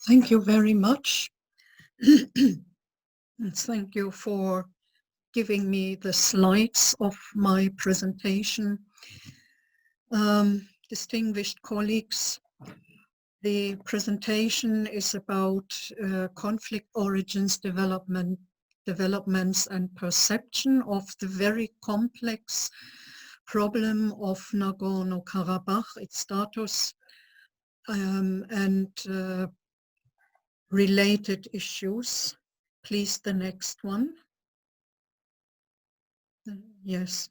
Thank you very much. And thank you for giving me the slides of my presentation. Distinguished colleagues, the presentation is about conflict origins, developments and perception of the very complex problem of Nagorno-Karabakh, its status, and related issues. Please, the next one. Yes.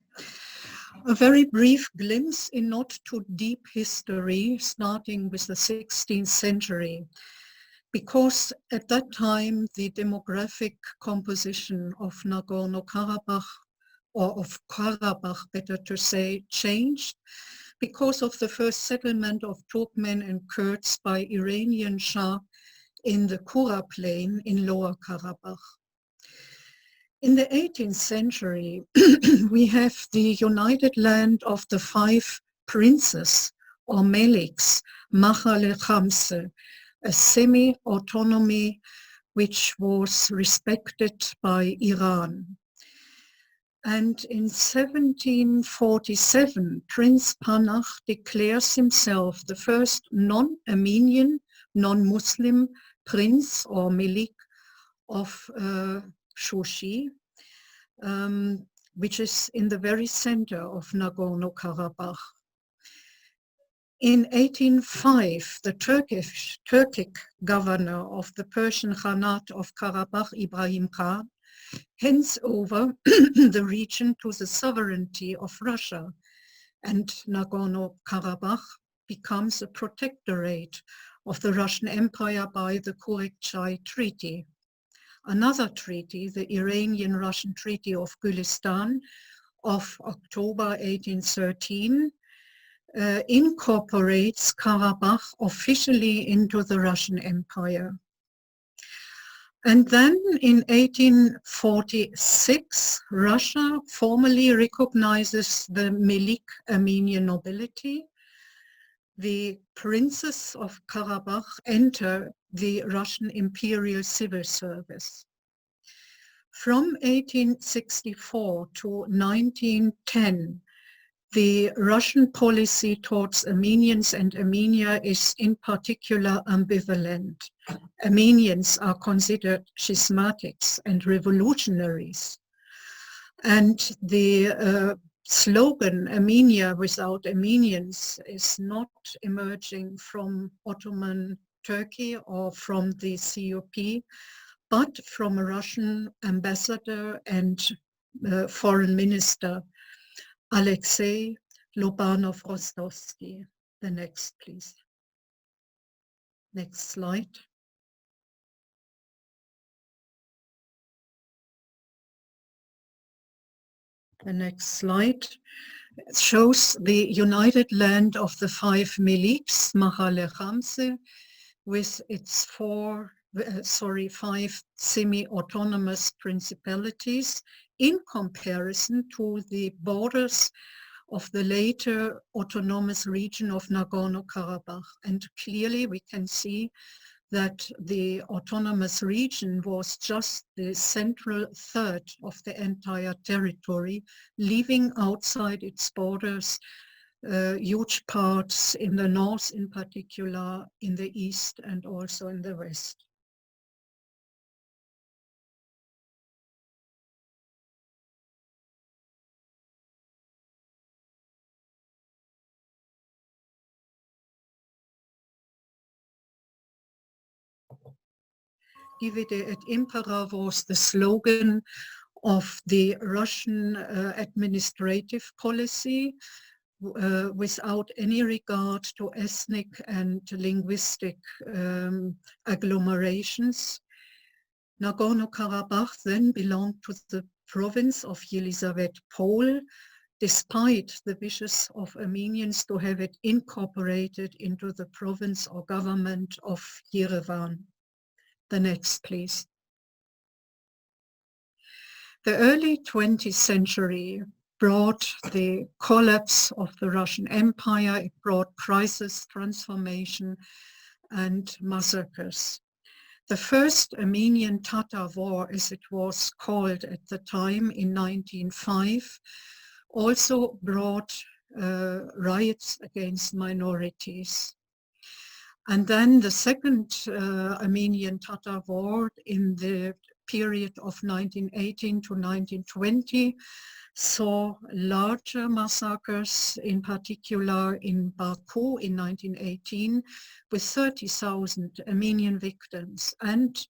A very brief glimpse in not too deep history, starting with the 16th century, because at that time the demographic composition of Nagorno-Karabakh, or of Karabakh, better to say, changed because of the first settlement of Turkmen and Kurds by Iranian Shah in the Kura plain in Lower Karabakh. In the 18th century, we have the united land of the 5 princes or meliks, Mahale Khamse, a semi-autonomy which was respected by Iran. And in 1747, Prince Panach declares himself the first non-Armenian, non-Muslim prince or melik of Shoshi, which is in the very center of Nagorno-Karabakh. In 1805, the Turkic governor of the Persian Khanate of Karabakh, Ibrahim Khan, hands over the region to the sovereignty of Russia, and Nagorno-Karabakh becomes a protectorate of the Russian Empire by the Kurekchai Treaty. Another treaty, the Iranian-Russian Treaty of Gulistan of October 1813, incorporates Karabakh officially into the Russian Empire. And then in 1846, Russia formally recognizes the Melik Armenian nobility. The princes of Karabakh enter the Russian Imperial Civil Service. From 1864 to 1910, the Russian policy towards Armenians and Armenia is in particular ambivalent. Armenians are considered schismatics and revolutionaries. And the slogan, Armenia without Armenians, is not emerging from Ottoman Turkey or from the COP, but from a Russian ambassador and foreign minister, Alexei Lobanov-Rostovsky. The next, please. Next slide. The next slide shows the united land of the 5 meliks, Mahale Khamse, with its 5 semi-autonomous principalities in comparison to the borders of the later autonomous region of Nagorno-Karabakh. And clearly we can see that the autonomous region was just the central third of the entire territory, leaving outside its borders huge parts in the north, in particular, in the east and also in the west. Divide et impera was the slogan of the Russian administrative policy without any regard to ethnic and linguistic agglomerations. Nagorno-Karabakh then belonged to the province of Yelizavetpol, despite the wishes of Armenians to have it incorporated into the province or government of Yerevan. The next, please. The early 20th century brought the collapse of the Russian Empire. It brought crisis, transformation, and massacres. The first Armenian-Tatar war, as it was called at the time in 1905, also brought riots against minorities. And then the second Armenian-Tatar war in the period of 1918 to 1920 saw larger massacres, in particular in Baku in 1918, with 30,000 Armenian victims, and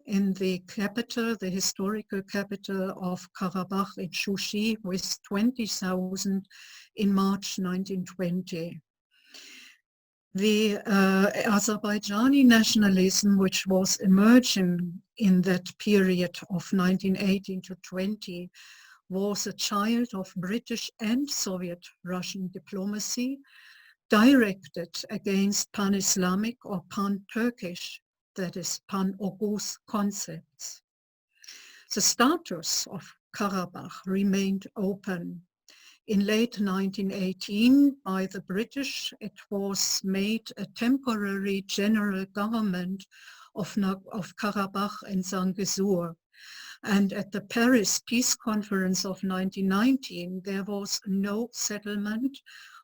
in the capital, the historical capital of Karabakh in Shushi, with 20,000 in March 1920. The Azerbaijani nationalism, which was emerging in that period of 1918 to 20, was a child of British and Soviet Russian diplomacy directed against pan-Islamic or pan-Turkish, that is pan-Oghuz concepts. The status of Karabakh remained open. In late 1918, by the British, it was made a temporary general government of Karabakh and Zangezur. And at the Paris Peace Conference of 1919, there was no settlement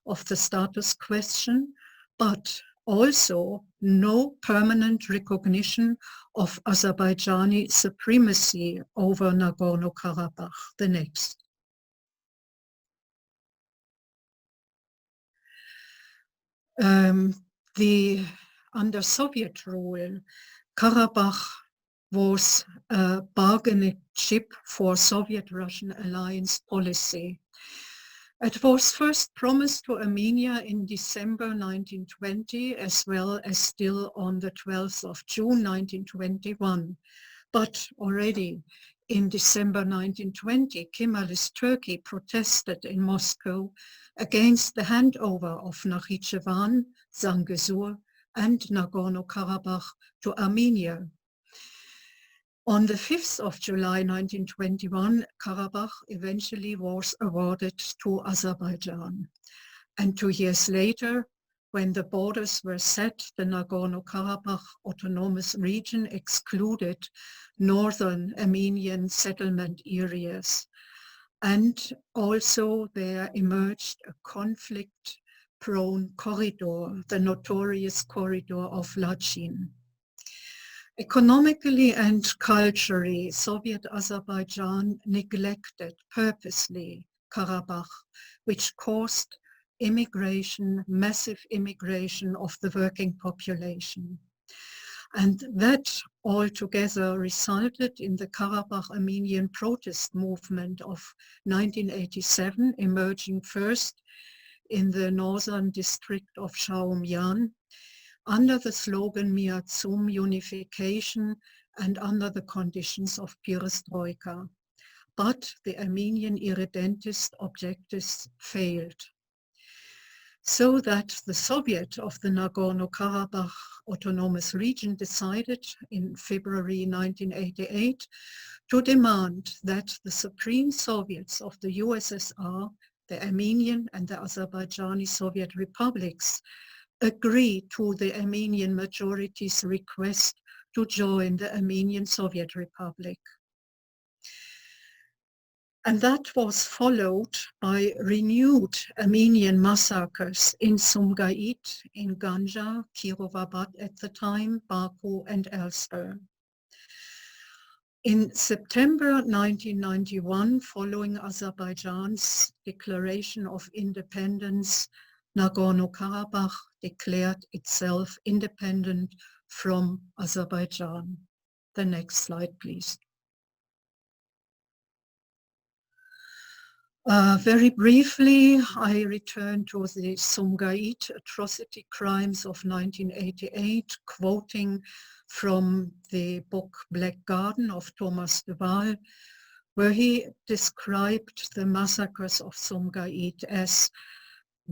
of the status question, but also no permanent recognition of Azerbaijani supremacy over Nagorno-Karabakh. The next. Under Soviet rule, Karabakh was a bargaining chip for Soviet-Russian alliance policy. It was first promised to Armenia in December 1920, as well as still on the 12th of June 1921. But already in December 1920, Kemalist Turkey protested in Moscow against the handover of Nakhichevan, Zangezur, and Nagorno-Karabakh to Armenia. On the 5th of July 1921, Karabakh eventually was awarded to Azerbaijan. And 2 years later, when the borders were set, the Nagorno-Karabakh autonomous region excluded northern Armenian settlement areas. And also there emerged a conflict-prone corridor, the notorious corridor of Lachin. Economically and culturally, Soviet Azerbaijan neglected purposely Karabakh, which caused immigration, massive immigration of the working population. And that altogether resulted in the Karabakh Armenian protest movement of 1987, emerging first in the northern district of Shaumyan, under the slogan Miatsum unification and under the conditions of perestroika. But the Armenian irredentist objectives failed. So that the Soviet of the Nagorno-Karabakh autonomous region decided in February 1988 to demand that the Supreme Soviets of the USSR, the Armenian and the Azerbaijani Soviet republics, agree to the Armenian majority's request to join the Armenian Soviet Republic. And that was followed by renewed Armenian massacres in Sumgait, in Ganja, Kirovabat at the time, Baku, and elsewhere. In September 1991, following Azerbaijan's declaration of independence, Nagorno-Karabakh declared itself independent from Azerbaijan. The next slide, please. Very briefly, I return to the Sumgait atrocity crimes of 1988, quoting from the book Black Garden of Thomas de Waal, where he described the massacres of Sumgait as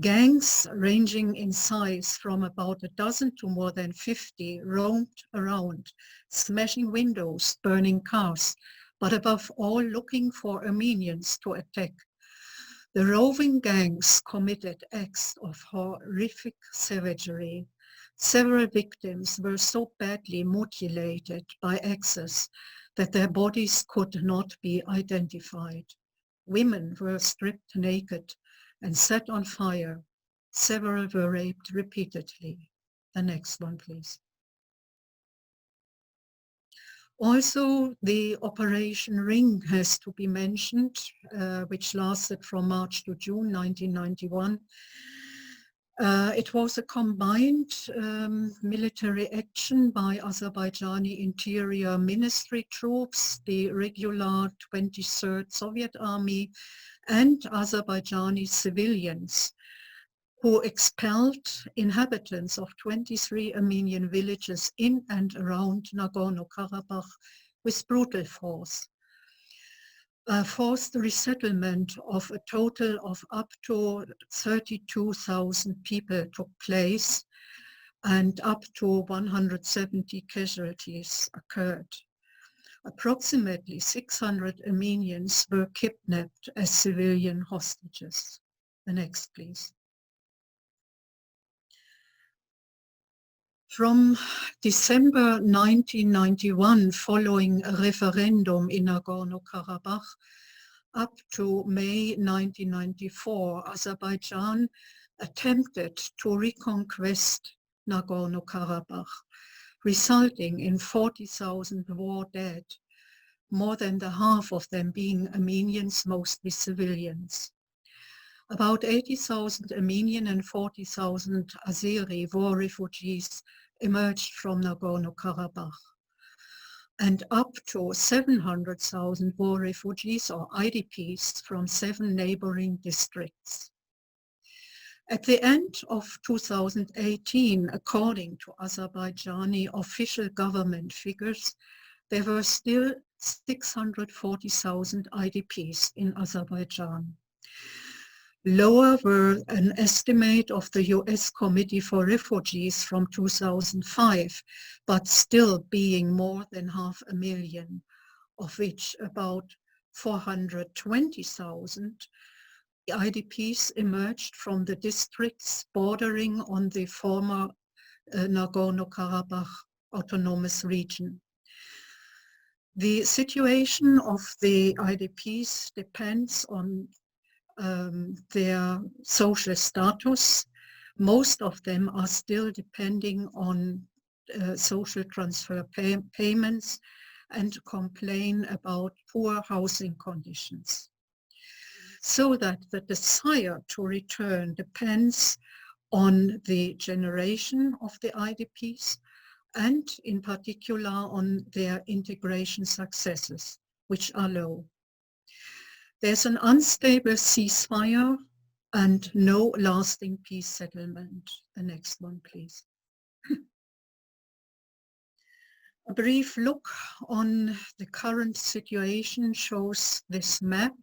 gangs ranging in size from about a dozen to more than 50 roamed around, smashing windows, burning cars, but above all looking for Armenians to attack. The roving gangs committed acts of horrific savagery. Several victims were so badly mutilated by axes that their bodies could not be identified. Women were stripped naked and set on fire. Several were raped repeatedly. The next one, please. Also, the Operation Ring has to be mentioned, which lasted from March to June 1991. It was a combined military action by Azerbaijani Interior Ministry troops, the regular 23rd Soviet Army, and Azerbaijani civilians who expelled inhabitants of 23 Armenian villages in and around Nagorno-Karabakh with brutal force. Forced resettlement of a total of up to 32,000 people took place, and up to 170 casualties occurred. Approximately 600 Armenians were kidnapped as civilian hostages. The next, please. From December 1991, following a referendum in Nagorno-Karabakh, up to May 1994, Azerbaijan attempted to reconquest Nagorno-Karabakh, resulting in 40,000 war dead, more than the half of them being Armenians, mostly civilians. About 80,000 Armenian and 40,000 Azeri war refugees emerged from Nagorno-Karabakh, and up to 700,000 war refugees or IDPs from 7 neighboring districts. At the end of 2018, according to Azerbaijani official government figures, there were still 640,000 IDPs in Azerbaijan. Lower were an estimate of the US Committee for Refugees from 2005, but still being more than 500,000, of which about 420,000 IDPs emerged from the districts bordering on the former Nagorno-Karabakh autonomous region. The situation of the IDPs depends on their social status. Most of them are still depending on social transfer payments and complain about poor housing conditions. So that the desire to return depends on the generation of the IDPs and in particular on their integration successes, which are low. There's an unstable ceasefire and no lasting peace settlement. The next one, please. A brief look on the current situation shows this map.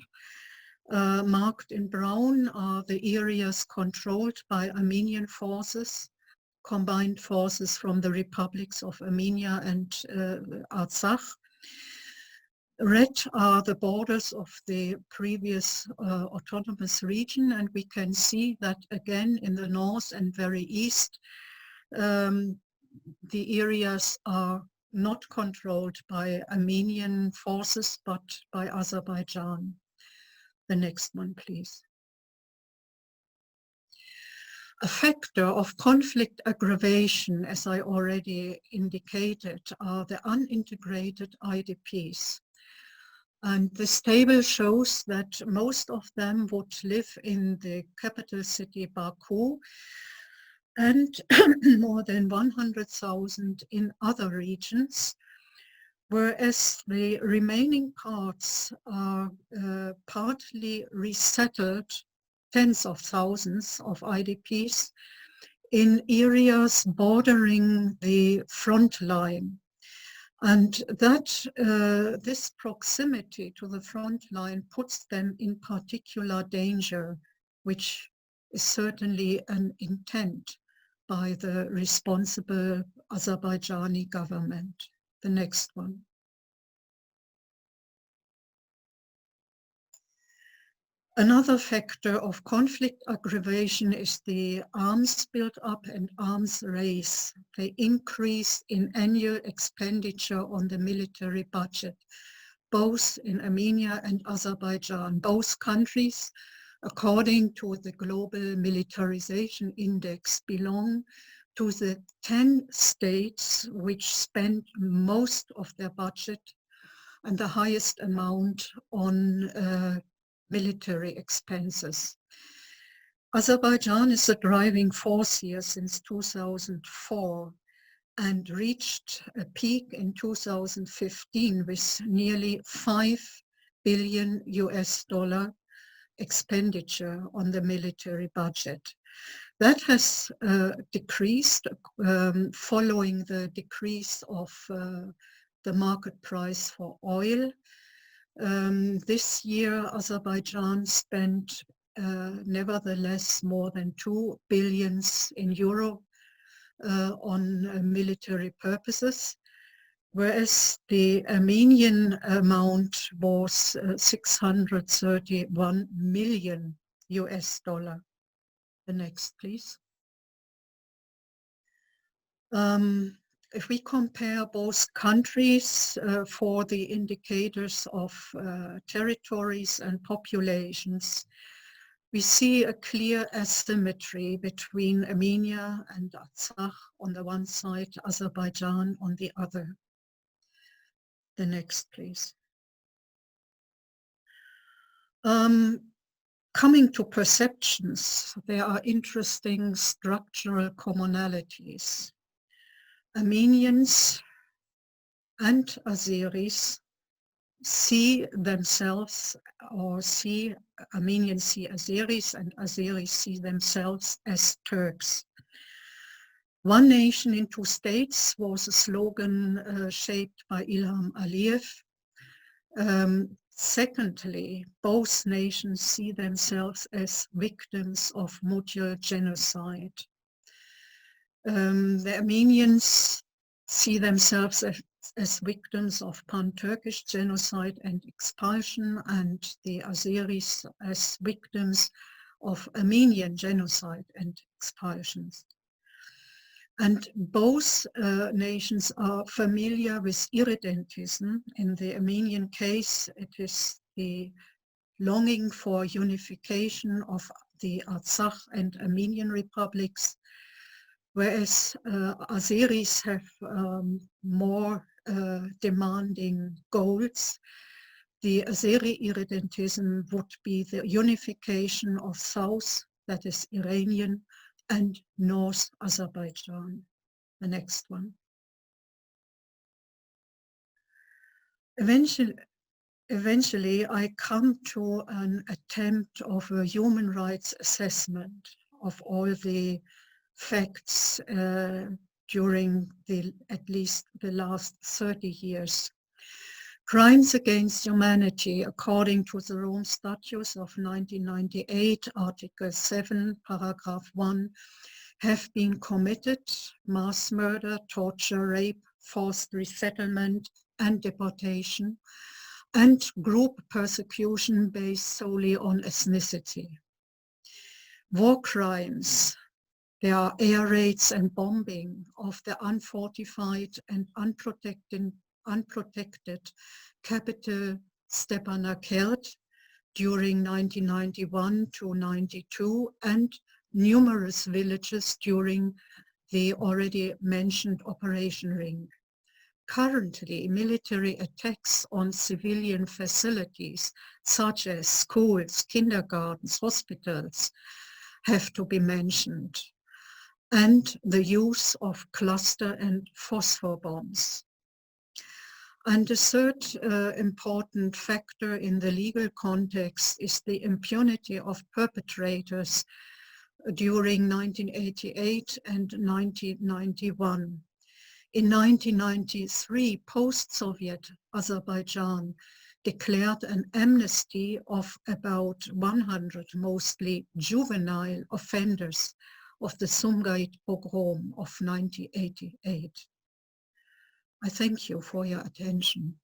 Marked in brown are the areas controlled by Armenian forces, combined forces from the republics of Armenia and Artsakh. Red are the borders of the previous autonomous region, and we can see that again in the north and very east, the areas are not controlled by Armenian forces, but by Azerbaijan. The next one, please. A factor of conflict aggravation, as I already indicated, are the unintegrated IDPs. And this table shows that most of them would live in the capital city Baku and more than 100,000 in other regions, whereas the remaining parts are partly resettled, tens of thousands of IDPs in areas bordering the front line. And that this proximity to the front line puts them in particular danger, which is certainly an intent by the responsible Azerbaijani government. The next one. Another factor of conflict aggravation is the arms build-up and arms race, the increase in annual expenditure on the military budget, both in Armenia and Azerbaijan. Both countries, according to the Global Militarization Index, belong to the 10 states which spend most of their budget and the highest amount on military expenses. Azerbaijan is a driving force here since 2004 and reached a peak in 2015 with nearly $5 billion expenditure on the military budget. That has decreased following the decrease of the market price for oil. This year, Azerbaijan spent nevertheless more than 2 billion euro on military purposes, whereas the Armenian amount was $631 million. The next, please. If we compare both countries for the indicators of territories and populations, we see a clear asymmetry between Armenia and Artsakh on the one side, Azerbaijan on the other. The next, please. Coming to perceptions, there are interesting structural commonalities. Armenians and Azeris see themselves, or Armenians see Azeris and Azeris see themselves as Turks. One nation in two states was a slogan shaped by Ilham Aliyev. Secondly, both nations see themselves as victims of mutual genocide. The Armenians see themselves as victims of pan-Turkish genocide and expulsion, and the Azeris as victims of Armenian genocide and expulsions. And both nations are familiar with irredentism. In the Armenian case, it is the longing for unification of the Artsakh and Armenian republics, whereas Azeris have more demanding goals. The Azeri irredentism would be the unification of South, that is Iranian, and North Azerbaijan. The next one. Eventually, I come to an attempt of a human rights assessment of all the facts during at least the last 30 years. Crimes against humanity, according to the Rome Statutes of 1998, Article 7, Paragraph 1, have been committed: mass murder, torture, rape, forced resettlement, and deportation, and group persecution based solely on ethnicity. War crimes, there are air raids and bombing of the unfortified and unprotected capital Stepanakert during 1991 to 92, and numerous villages during the already mentioned Operation Ring. Currently, military attacks on civilian facilities such as schools, kindergartens, hospitals have to be mentioned, and the use of cluster and phosphor bombs. And the third important factor in the legal context is the impunity of perpetrators during 1988 and 1991. In 1993, post-Soviet Azerbaijan declared an amnesty of about 100 mostly juvenile offenders of the Sumgait pogrom of 1988. I thank you for your attention.